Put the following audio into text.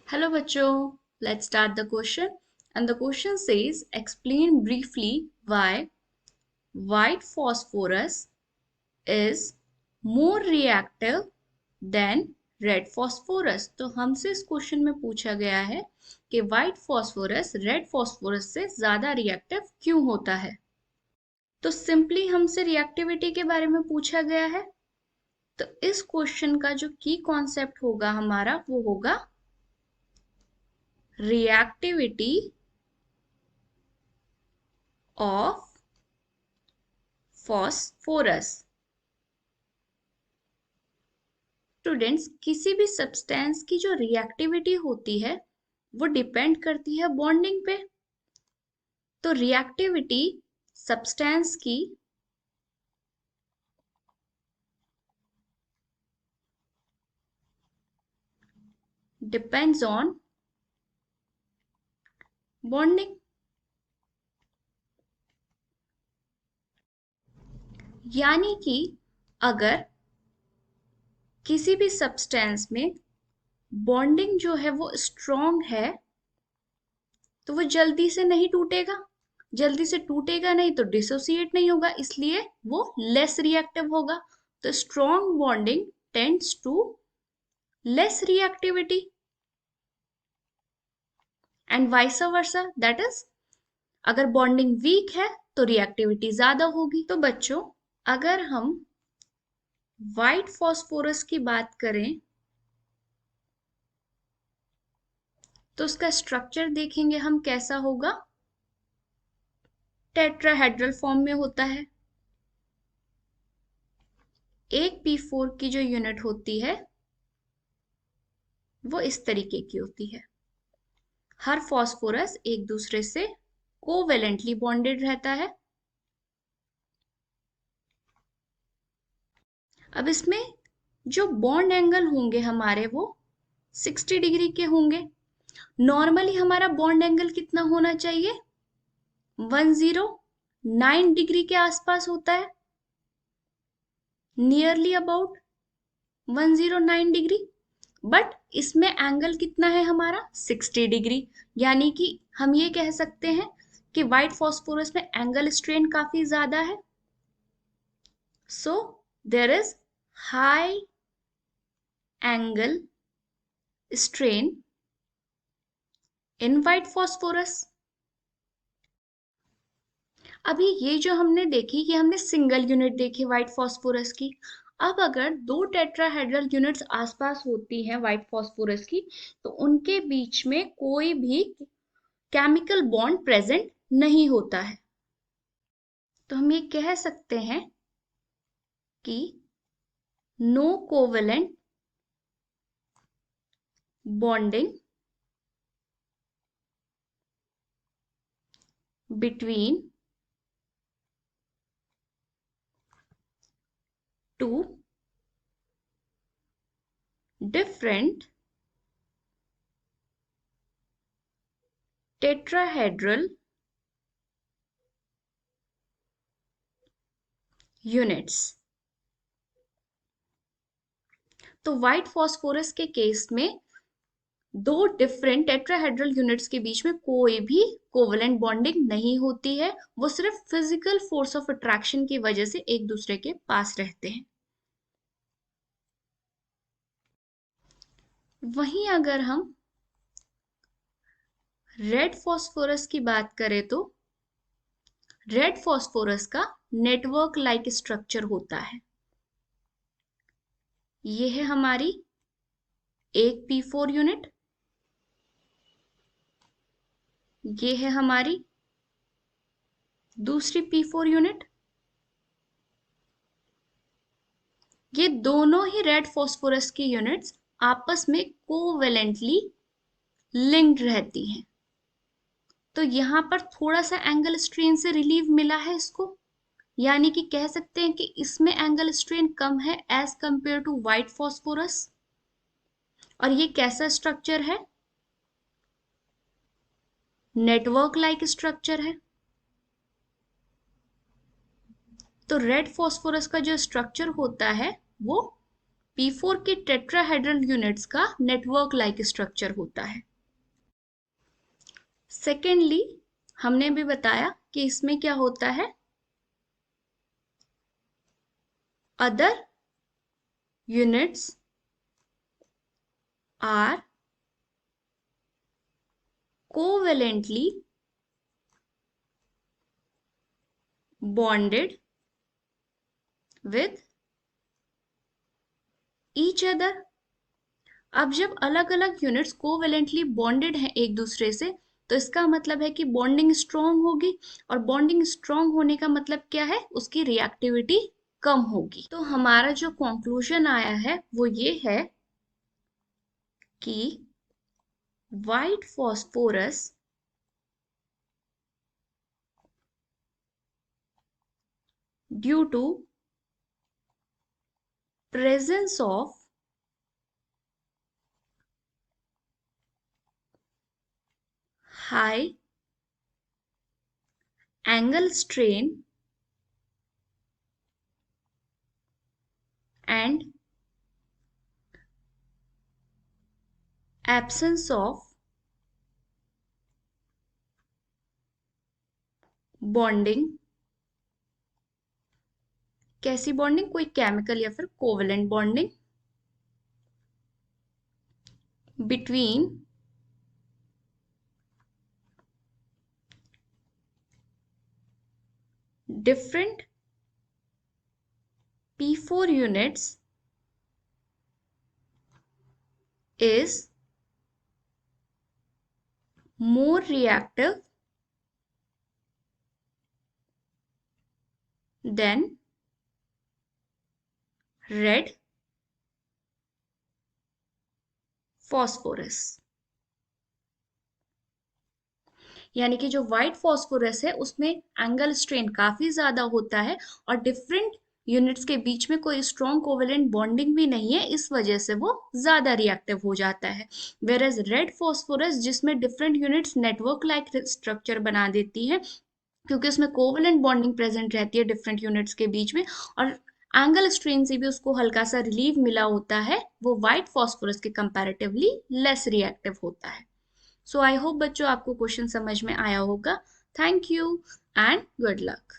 Hello bachcho, let's start the question. And the question says, explain briefly why white phosphorus is more reactive than red phosphorus. तो हमसे इस question में पूछा गया है कि व्हाइट फॉस्फोरस रेड फॉस्फोरस से ज्यादा रिएक्टिव क्यों होता है। तो सिंपली हमसे रिएक्टिविटी के बारे में पूछा गया है। तो इस क्वेश्चन का जो की कॉन्सेप्ट होगा हमारा वो होगा reactivity of phosphorus। स्टूडेंट्स, किसी भी सब्सटेंस की जो रिएक्टिविटी होती है वो डिपेंड करती है बॉन्डिंग पे। तो रिएक्टिविटी सब्सटेंस की डिपेंड्स ऑन बॉन्डिंग। यानी कि अगर किसी भी सब्सटेंस में बॉन्डिंग जो है वो स्ट्रॉन्ग है तो वो जल्दी से नहीं टूटेगा। जल्दी से टूटेगा नहीं तो डिसोसिएट नहीं होगा, इसलिए वो लेस रिएक्टिव होगा। तो strong bonding tends to less reactivity and vice versa, that is अगर बॉन्डिंग वीक है तो रिएक्टिविटी ज्यादा होगी। तो बच्चों, अगर हम व्हाइट फॉस्फोरस की बात करें तो उसका स्ट्रक्चर देखेंगे हम कैसा होगा। टेट्राहेड्रल फॉर्म में होता है। एक P4 की जो यूनिट होती है वो इस तरीके की होती है। हर फॉस्फोरस एक दूसरे से कोवेलेंटली बॉन्डेड रहता है। अब इसमें जो बॉन्ड एंगल होंगे हमारे वो 60 डिग्री के होंगे। नॉर्मली हमारा बॉन्ड एंगल कितना होना चाहिए? 109 डिग्री के आसपास होता है, नियरली अबाउट 109 डिग्री। बट इसमें एंगल कितना है हमारा? 60 डिग्री। यानी कि हम ये कह सकते हैं कि व्हाइट फॉस्फोरस में एंगल स्ट्रेन काफी ज्यादा है। So there is high angle strain in white phosphorus. अभी ये जो हमने देखी, ये हमने सिंगल यूनिट देखी व्हाइट फॉस्फोरस की। अब अगर दो टेट्राहेड्रल यूनिट्स आसपास होती हैं व्हाइट फॉस्फोरस की तो उनके बीच में कोई भी केमिकल बॉन्ड प्रेजेंट नहीं होता है। तो हम ये कह सकते हैं कि no covalent bonding between two different tetrahedral units. तो व्हाइट फॉस्फोरस के केस में दो डिफरेंट टेट्राहेड्रल यूनिट्स के बीच में कोई भी कोवेलेंट बॉन्डिंग नहीं होती है। वो सिर्फ फिजिकल फोर्स ऑफ अट्रैक्शन की वजह से एक दूसरे के पास रहते हैं। वहीं अगर हम रेड फॉस्फोरस की बात करें तो रेड फॉस्फोरस का नेटवर्क लाइक स्ट्रक्चर होता है। ये है हमारी एक P4 यूनिट, ये है हमारी दूसरी P4 यूनिट। ये दोनों ही रेड फॉस्फोरस की यूनिट्स आपस में कोवेलेंटली लिंक्ड रहती हैं। तो यहां पर थोड़ा सा एंगल स्ट्रेन से रिलीफ मिला है इसको। यानी कि कह सकते हैं कि इसमें एंगल स्ट्रेन कम है as compare to white phosphorus. और ये कैसा स्ट्रक्चर है? नेटवर्क लाइक स्ट्रक्चर है। तो रेड फॉस्फोरस का जो स्ट्रक्चर होता है वो P4 के टेट्राहेड्रल यूनिट्स का नेटवर्क लाइक स्ट्रक्चर होता है। सेकेंडली, हमने भी बताया कि इसमें क्या होता है, other units are covalently bonded with each other। अब जब अलग अलग यूनिट्स कोवेलेंटली बॉन्डेड हैं एक दूसरे से, तो इसका मतलब है कि बॉन्डिंग स्ट्रांग होगी, और बॉन्डिंग स्ट्रांग होने का मतलब क्या है, उसकी रिएक्टिविटी कम होगी। तो हमारा जो कंक्लूजन आया है वो ये है कि white phosphorus due to presence of high angle strain and absence of bonding। कैसी बॉन्डिंग, कोई केमिकल या फिर covalent bonding between different P4 units is more reactive than red phosphorus। यानी कि जो व्हाइट फॉस्फोरस है उसमें एंगल स्ट्रेन काफी ज्यादा होता है, और डिफरेंट यूनिट्स के बीच में कोई स्ट्रॉन्ग कोवेलेंट बॉन्डिंग भी नहीं है, इस वजह से वो ज्यादा रिएक्टिव हो जाता है। वेयर एज रेड फॉस्फोरस, जिसमें different units network like structure बना देती है, क्योंकि उसमें कोवेलेंट बॉन्डिंग प्रेजेंट रहती है डिफरेंट यूनिट्स के बीच में, और एंगल स्ट्रेन से भी उसको हल्का सा रिलीफ मिला होता है, वो व्हाइट फॉस्फोरस के कंपैरेटिवली लेस रिएक्टिव होता है। सो आई होप बच्चों आपको क्वेश्चन समझ में आया होगा। Thank you and good luck.